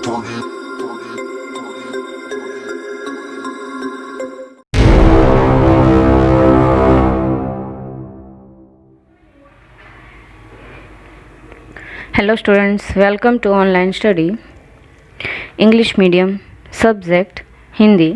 Hello students, welcome to online study, English medium, subject Hindi,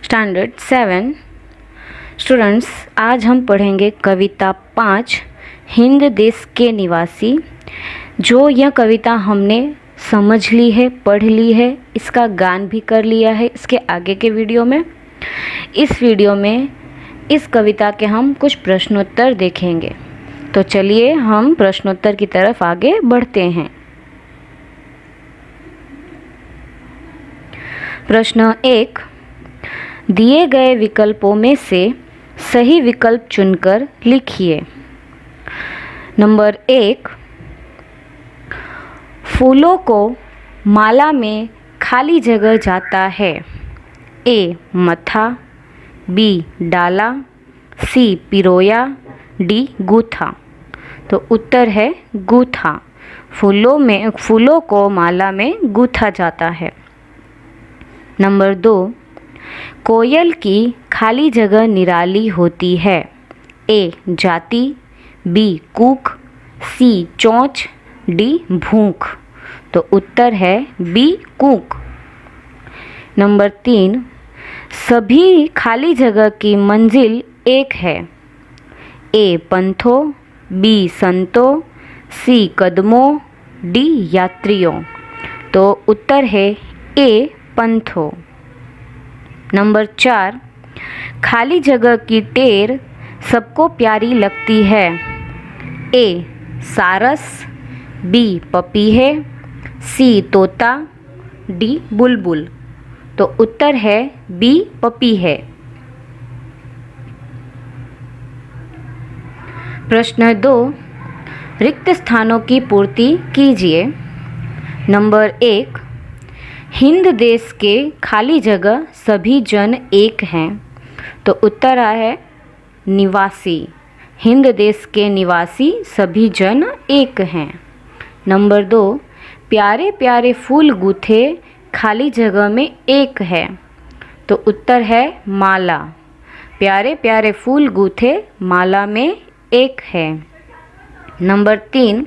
standard 7। Students, आज हम पढ़ेंगे कविता 5 हिंद देश के निवासी। जो यह कविता हमने समझ ली है, पढ़ ली है, इसका गान भी कर लिया है इसके आगे के वीडियो में। इस वीडियो में इस कविता के हम कुछ प्रश्नोत्तर देखेंगे। तो चलिए हम प्रश्नोत्तर की तरफ आगे बढ़ते हैं। प्रश्न 1, दिए गए विकल्पों में से सही विकल्प चुनकर लिखिए। नंबर 1, फूलों को माला में खाली जगह जाता है। ए मथा, बी डाला, सी पिरोया, डी गूथा। तो उत्तर है गूथा। फूलों को माला में गूथा जाता है। नंबर 2, कोयल की खाली जगह निराली होती है। ए जाति, बी कूक, सी चोंच, डी भूख। तो उत्तर है बी कूक। नंबर 3, सभी खाली जगह की मंजिल एक है। ए पंथो, बी संतो, सी कदमों, डी यात्रियों। तो उत्तर है ए पंथो। नंबर 4, खाली जगह की टेर सबको प्यारी लगती है। ए सारस, बी पपीहे, सी तोता, डी बुलबुल। तो उत्तर है बी पपीहे। प्रश्न 2, रिक्त स्थानों की पूर्ति कीजिए। नंबर 1, हिंद देश के खाली जगह सभी जन एक हैं। तो उत्तर है निवासी। हिंद देश के निवासी सभी जन एक हैं। नंबर 2, प्यारे प्यारे फूल गूथे खाली जगह में एक है। तो उत्तर है माला। प्यारे प्यारे फूल गूथे माला में एक है। नंबर 3,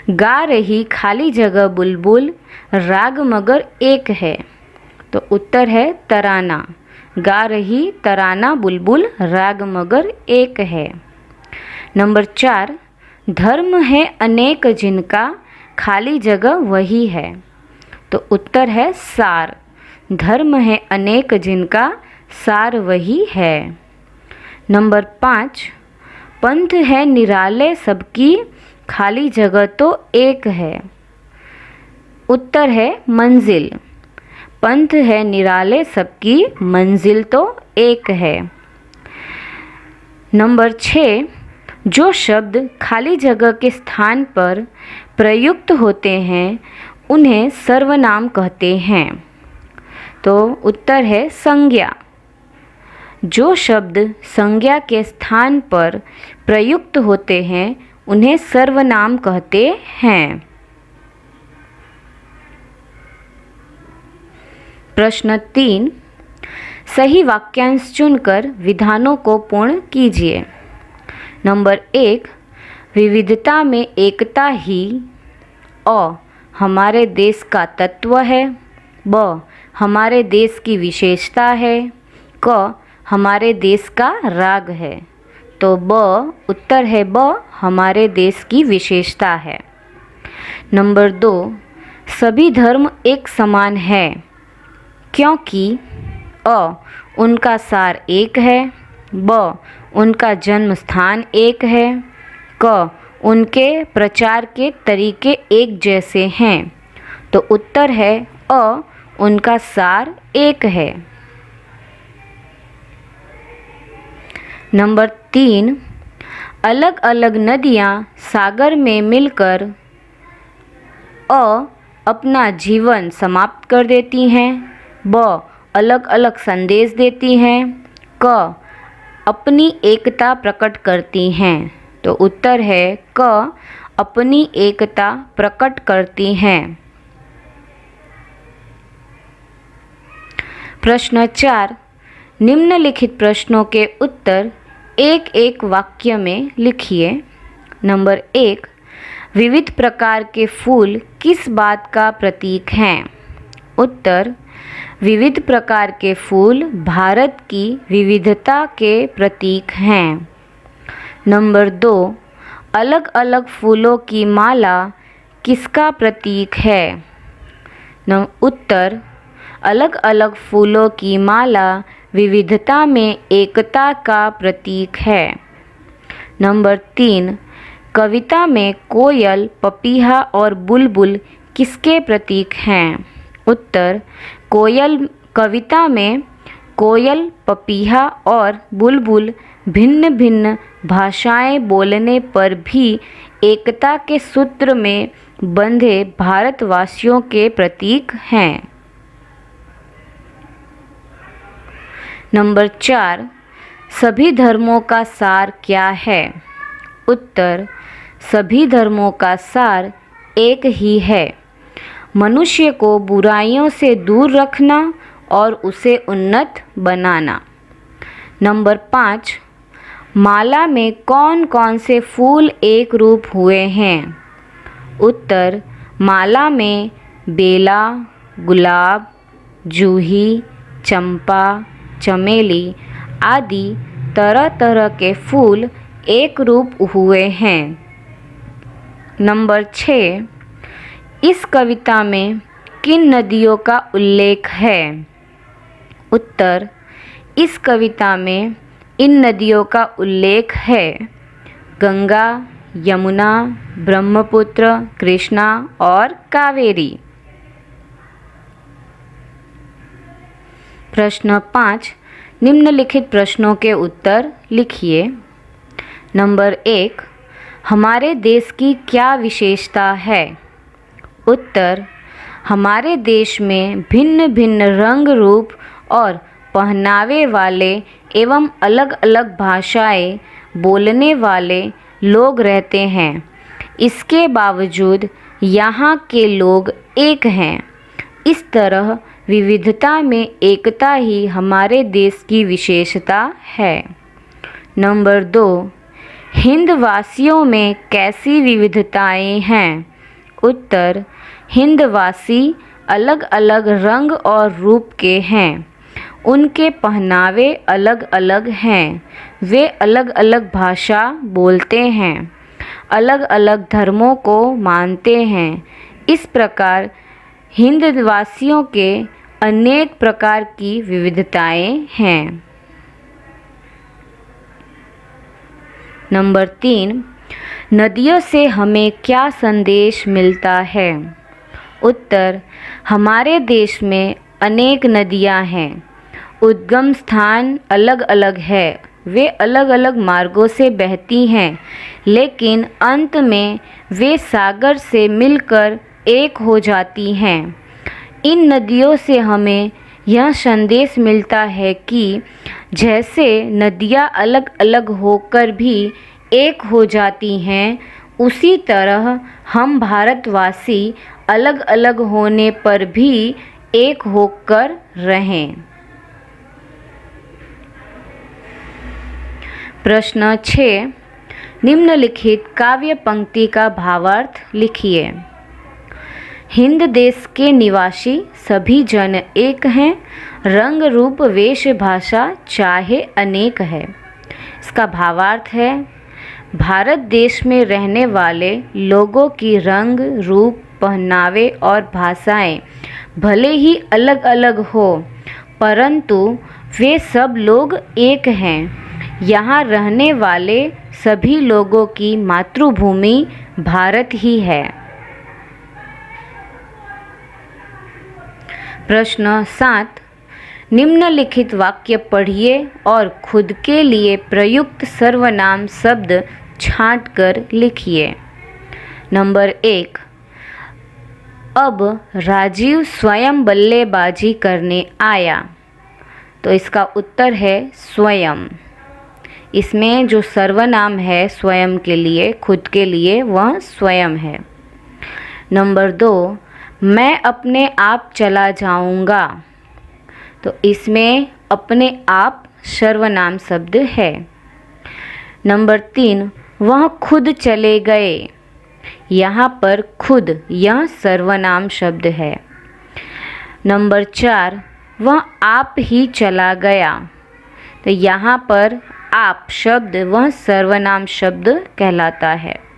गा रही खाली जगह बुलबुल राग मगर एक है। तो उत्तर है तराना। गा रही तराना बुलबुल राग मगर एक है। नंबर 4, धर्म है अनेक जिनका खाली जगह वही है। तो उत्तर है सार। धर्म है अनेक जिनका सार वही है। नंबर 5, पंथ है निराले सबकी खाली जगह तो एक है। उत्तर है मंजिल। पंथ है निराले सबकी मंजिल तो एक है। नंबर 6, जो शब्द खाली जगह के स्थान पर प्रयुक्त होते हैं उन्हें सर्वनाम कहते हैं। तो उत्तर है संज्ञा। जो शब्द संज्ञा के स्थान पर प्रयुक्त होते हैं उन्हें सर्वनाम कहते हैं। प्रश्न 3, सही वाक्यांश चुनकर विधानों को पूर्ण कीजिए। नंबर 1, विविधता में एकता ही अ हमारे देश का तत्व है। ब हमारे देश की विशेषता है। क हमारे देश का राग है। तो ब उत्तर है ब हमारे देश की विशेषता है। नंबर 2, सभी धर्म एक समान है क्योंकि अ उनका सार एक है, ब उनका जन्म स्थान एक है, क उनके प्रचार के तरीके एक जैसे हैं। तो उत्तर है अ उनका सार एक है। नंबर 3, अलग अलग नदियाँ सागर में मिलकर अ अपना जीवन समाप्त कर देती हैं, ब अलग अलग संदेश देती हैं, क अपनी एकता प्रकट करती हैं। तो उत्तर है क अपनी एकता प्रकट करती हैं। प्रश्न 4, निम्नलिखित प्रश्नों के उत्तर एक एक वाक्य में लिखिए। नंबर 1, विविध प्रकार के फूल किस बात का प्रतीक हैं? उत्तर, विविध प्रकार के फूल भारत की विविधता के प्रतीक हैं। नंबर 2, अलग अलग फूलों की माला किसका प्रतीक है? उत्तर, अलग अलग फूलों की माला विविधता में एकता का प्रतीक है। नंबर 3, कविता में कोयल, पपीहा और बुलबुल किसके प्रतीक हैं? उत्तर, कविता में कोयल, पपीहा और बुलबुल भिन्न भिन्न भाषाएं बोलने पर भी एकता के सूत्र में बंधे भारतवासियों के प्रतीक हैं। नंबर 4, सभी धर्मों का सार क्या है? उत्तर, सभी धर्मों का सार एक ही है, मनुष्य को बुराइयों से दूर रखना और उसे उन्नत बनाना। नंबर 5, माला में कौन कौन से फूल एक रूप हुए हैं? उत्तर, माला में बेला, गुलाब, जूही, चंपा, चमेली आदि तरह तरह के फूल एक रूप हुए हैं। नंबर 6, इस कविता में किन नदियों का उल्लेख है? उत्तर, इस कविता में इन नदियों का उल्लेख है गंगा, यमुना, ब्रह्मपुत्र, कृष्णा और कावेरी। प्रश्न 5, निम्नलिखित प्रश्नों के उत्तर लिखिए। नंबर 1, हमारे देश की क्या विशेषता है? उत्तर, हमारे देश में भिन्न भिन्न रंग, रूप और पहनावे वाले एवं अलग अलग भाषाएं बोलने वाले लोग रहते हैं। इसके बावजूद यहाँ के लोग एक हैं। इस तरह विविधता में एकता ही हमारे देश की विशेषता है। नंबर 2, हिंदवासियों में कैसी विविधताएं हैं? उत्तर, हिंदवासी अलग अलग रंग और रूप के हैं। उनके पहनावे अलग अलग हैं। वे अलग अलग भाषा बोलते हैं, अलग अलग धर्मों को मानते हैं। इस प्रकार हिंदवासियों के अनेक प्रकार की विविधताएं हैं। नंबर 3, नदियों से हमें क्या संदेश मिलता है? उत्तर, हमारे देश में अनेक नदियां हैं। उद्गम स्थान अलग अलग है। वे अलग अलग मार्गों से बहती हैं, लेकिन अंत में वे सागर से मिलकर एक हो जाती हैं। इन नदियों से हमें यह संदेश मिलता है कि जैसे नदियाँ अलग अलग होकर भी एक हो जाती हैं, उसी तरह हम भारतवासी अलग अलग होने पर भी एक होकर रहें। प्रश्न 6, निम्नलिखित काव्य पंक्ति का भावार्थ लिखिए। हिंद देश के निवासी सभी जन एक हैं, रंग रूप वेश भाषा चाहे अनेक है। इसका भावार्थ है, भारत देश में रहने वाले लोगों की रंग रूप, पहनावे और भाषाएं भले ही अलग अलग हो, परंतु वे सब लोग एक हैं। यहाँ रहने वाले सभी लोगों की मातृभूमि भारत ही है। प्रश्न 7, निम्नलिखित वाक्य पढ़िए और खुद के लिए प्रयुक्त सर्वनाम शब्द छांटकर लिखिए। नंबर 1, अब राजीव स्वयं बल्लेबाजी करने आया। तो इसका उत्तर है स्वयं। इसमें जो सर्वनाम है स्वयं के लिए, खुद के लिए, वह स्वयं है। नंबर 2, मैं अपने आप चला जाऊंगा। तो इसमें अपने आप सर्वनाम शब्द है। नंबर 3, वह खुद चले गए। यहाँ पर खुद यह सर्वनाम शब्द है। नंबर 4, वह आप ही चला गया। तो यहाँ पर आप शब्द वह सर्वनाम शब्द कहलाता है।